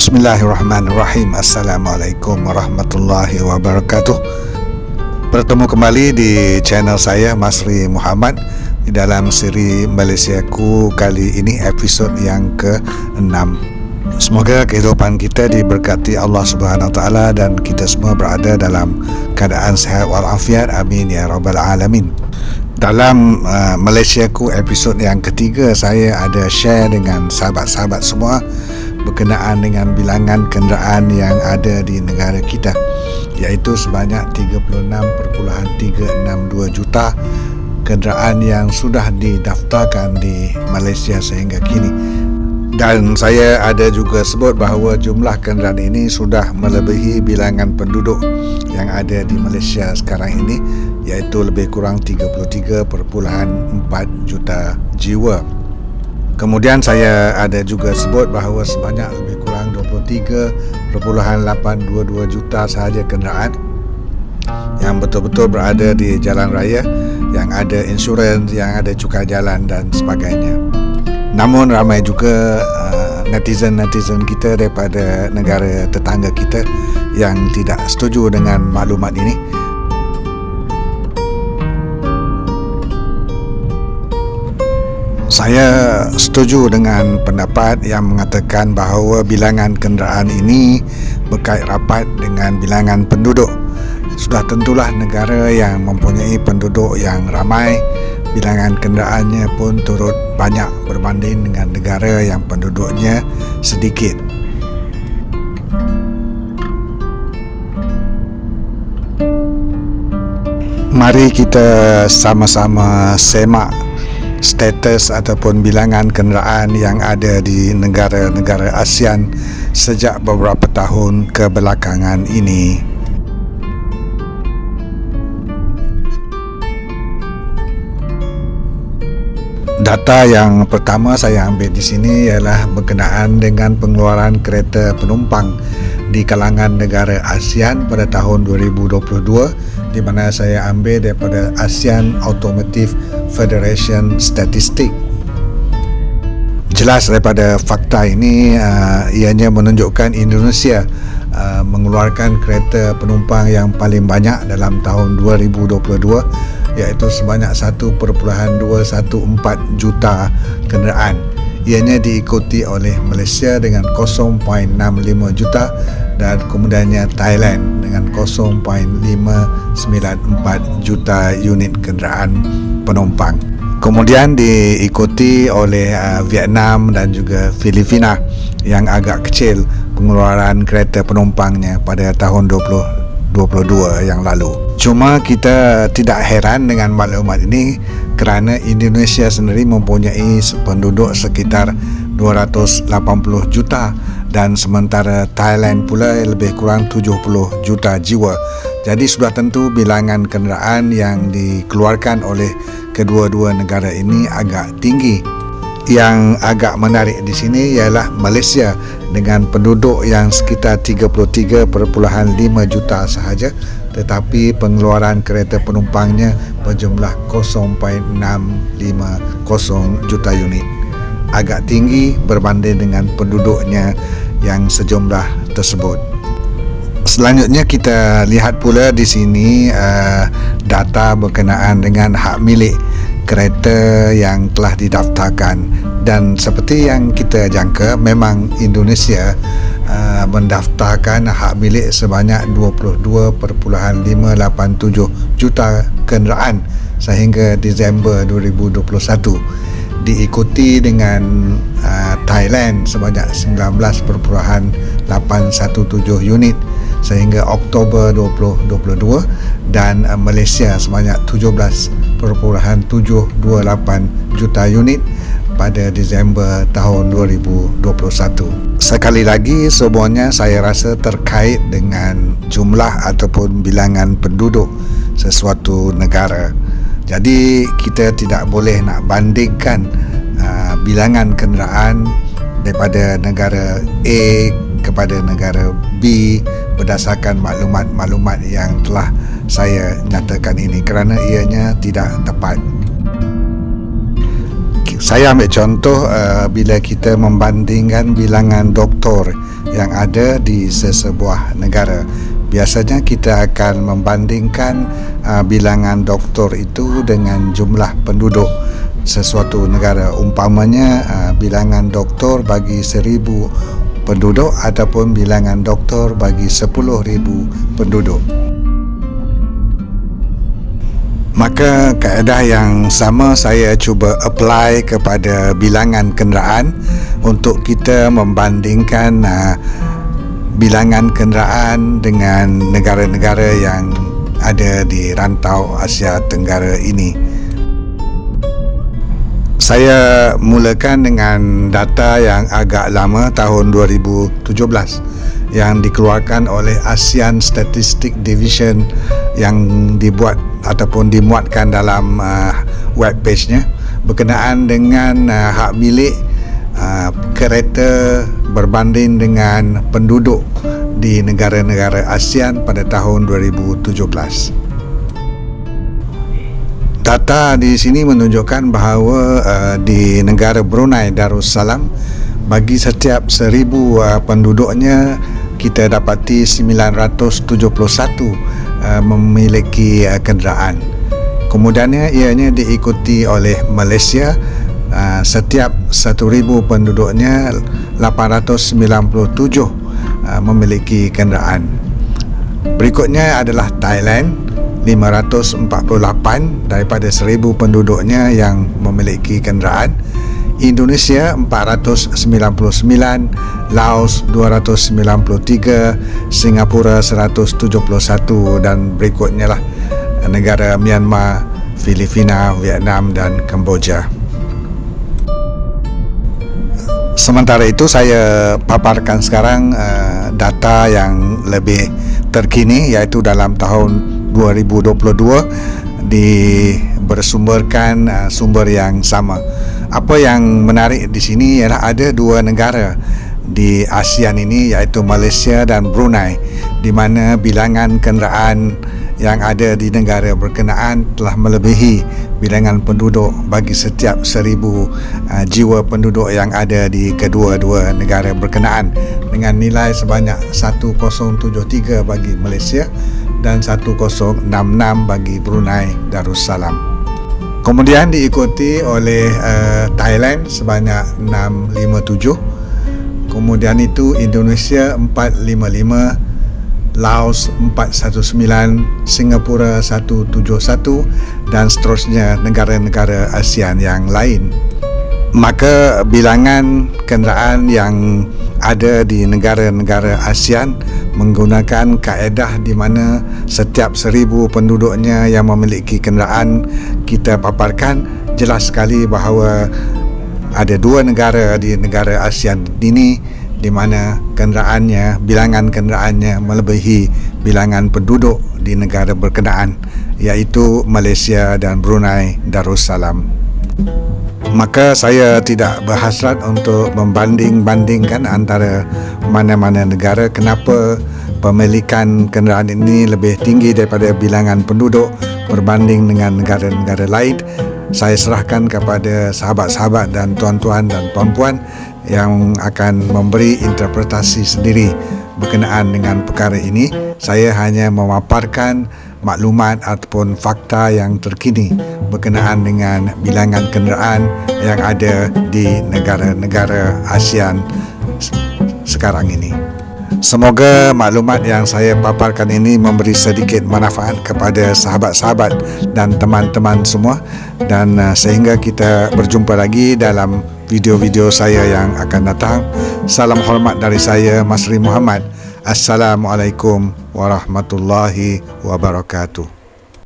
Bismillahirrahmanirrahim. Assalamualaikum warahmatullahi wabarakatuh. Bertemu kembali di channel saya, Masri Muhammad, di dalam siri Malaysiaku kali ini episod yang ke-6. Semoga kehidupan kita diberkati Allah Subhanahu Wa Taala dan kita semua berada dalam keadaan sehat walafiat. Amin ya rabbal alamin. Dalam Malaysiaku episod yang ketiga, saya ada share dengan sahabat-sahabat semua berkenaan dengan bilangan kenderaan yang ada di negara kita, iaitu sebanyak 36.362 juta kenderaan yang sudah didaftarkan di Malaysia sehingga kini. Dan saya ada juga sebut bahawa jumlah kenderaan ini sudah melebihi bilangan penduduk yang ada di Malaysia sekarang ini, iaitu lebih kurang 33.4 juta jiwa. Kemudian saya ada juga sebut bahawa sebanyak lebih kurang 23.822 juta sahaja kenderaan yang betul-betul berada di jalan raya, yang ada insurans, yang ada cukai jalan dan sebagainya. Namun ramai juga netizen-netizen kita daripada negara tetangga kita yang tidak setuju dengan maklumat ini. Saya setuju dengan pendapat yang mengatakan bahawa bilangan kenderaan ini berkait rapat dengan bilangan penduduk. Sudah tentulah negara yang mempunyai penduduk yang ramai, bilangan kenderaannya pun turut banyak berbanding dengan negara yang penduduknya sedikit. Mari kita sama-sama semak status ataupun bilangan kenderaan yang ada di negara-negara ASEAN sejak beberapa tahun kebelakangan ini. Data yang pertama saya ambil di sini ialah berkenaan dengan pengeluaran kereta penumpang di kalangan negara ASEAN pada tahun 2022, di mana saya ambil daripada ASEAN Automotive Federation Statistik. Jelas daripada fakta ini, ianya menunjukkan Indonesia mengeluarkan kereta penumpang yang paling banyak dalam tahun 2022, iaitu sebanyak 1.214 juta kenderaan. Ianya diikuti oleh Malaysia dengan 0.65 juta dan kemudiannya Thailand dengan 0.594 juta unit kenderaan penumpang. Kemudian diikuti oleh Vietnam dan juga Filipina yang agak kecil pengeluaran kereta penumpangnya pada tahun 2022 yang lalu. Cuma kita tidak heran dengan maklumat ini kerana Indonesia sendiri mempunyai penduduk sekitar 280 juta dan sementara Thailand pula lebih kurang 70 juta jiwa. Jadi sudah tentu bilangan kenderaan yang dikeluarkan oleh kedua-dua negara ini agak tinggi. Yang agak menarik di sini ialah Malaysia dengan penduduk yang sekitar 33.5 juta sahaja, tetapi pengeluaran kereta penumpangnya berjumlah 0.650 juta unit. Agak tinggi berbanding dengan penduduknya yang sejumlah tersebut. Selanjutnya kita lihat pula di sini data berkenaan dengan hak milik kereta yang telah didaftarkan, dan seperti yang kita jangka, memang Indonesia mendaftarkan hak milik sebanyak 22.587 juta kenderaan sehingga Disember 2021, diikuti dengan Thailand sebanyak 19.817 unit sehingga Oktober 2022 dan Malaysia sebanyak 17.728 juta unit pada Disember tahun 2021. Sekali lagi, semuanya saya rasa terkait dengan jumlah ataupun bilangan penduduk sesuatu negara. Jadi kita tidak boleh nak bandingkan bilangan kenderaan daripada negara A kepada negara B berdasarkan maklumat-maklumat yang telah saya nyatakan ini, kerana ianya tidak tepat. Saya ambil contoh bila kita membandingkan bilangan doktor yang ada di sesebuah negara. Biasanya kita akan membandingkan bilangan doktor itu dengan jumlah penduduk sesuatu negara. Umpamanya bilangan doktor bagi 1,000 penduduk ataupun bilangan doktor bagi 10,000 penduduk. Maka kaedah yang sama saya cuba apply kepada bilangan kenderaan untuk kita membandingkan bilangan kenderaan dengan negara-negara yang ada di rantau Asia Tenggara ini. Saya mulakan dengan data yang agak lama, tahun 2017, yang dikeluarkan oleh ASEAN Statistic Division yang dibuat ataupun dimuatkan dalam web page-nya berkenaan dengan hak milik kereta berbanding dengan penduduk di negara-negara ASEAN pada tahun 2017. Data di sini menunjukkan bahawa di negara Brunei Darussalam, bagi setiap 1,000 penduduknya, kita dapati 971 memiliki kenderaan. Kemudiannya ianya diikuti oleh Malaysia, setiap 1,000 penduduknya 897 memiliki kenderaan. Berikutnya adalah Thailand, 548 daripada 1,000 penduduknya yang memiliki kenderaan. Indonesia 499, Laos 293, Singapura 171 dan berikutnya lah negara Myanmar, Filipina, Vietnam dan Kemboja. Sementara itu saya paparkan sekarang data yang lebih terkini, iaitu dalam tahun 2022 bersumberkan sumber yang sama. Apa yang menarik di sini ialah ada dua negara di ASEAN ini, iaitu Malaysia dan Brunei, di mana bilangan kenderaan yang ada di negara berkenaan telah melebihi bilangan penduduk bagi setiap 1,000 jiwa penduduk yang ada di kedua-dua negara berkenaan, dengan nilai sebanyak 1073 bagi Malaysia dan 1066 bagi Brunei Darussalam. Kemudian diikuti oleh Thailand sebanyak 657. Kemudian itu Indonesia 455, Laos 419, Singapura 171 dan seterusnya negara-negara ASEAN yang lain. Maka bilangan kenderaan yang ada di negara-negara ASEAN menggunakan kaedah di mana setiap 1,000 penduduknya yang memiliki kenderaan, kita paparkan jelas sekali bahawa ada dua negara di negara ASEAN ini di mana bilangan kenderaannya melebihi bilangan penduduk di negara berkenaan, iaitu Malaysia dan Brunei Darussalam. Maka saya tidak berhasrat untuk membanding-bandingkan antara mana-mana negara. Kenapa pemilikan kenderaan ini lebih tinggi daripada bilangan penduduk berbanding dengan negara-negara lain? Saya serahkan kepada sahabat-sahabat dan tuan-tuan dan puan-puan yang akan memberi interpretasi sendiri berkenaan dengan perkara ini. Saya hanya memaparkan maklumat ataupun fakta yang terkini berkenaan dengan bilangan kenderaan yang ada di negara-negara ASEAN sekarang ini. Semoga maklumat yang saya paparkan ini memberi sedikit manfaat kepada sahabat-sahabat dan teman-teman semua, dan sehingga kita berjumpa lagi dalam video-video saya yang akan datang. Salam hormat dari saya, Masri Muhammad. Assalamualaikum warahmatullahi wabarakatuh.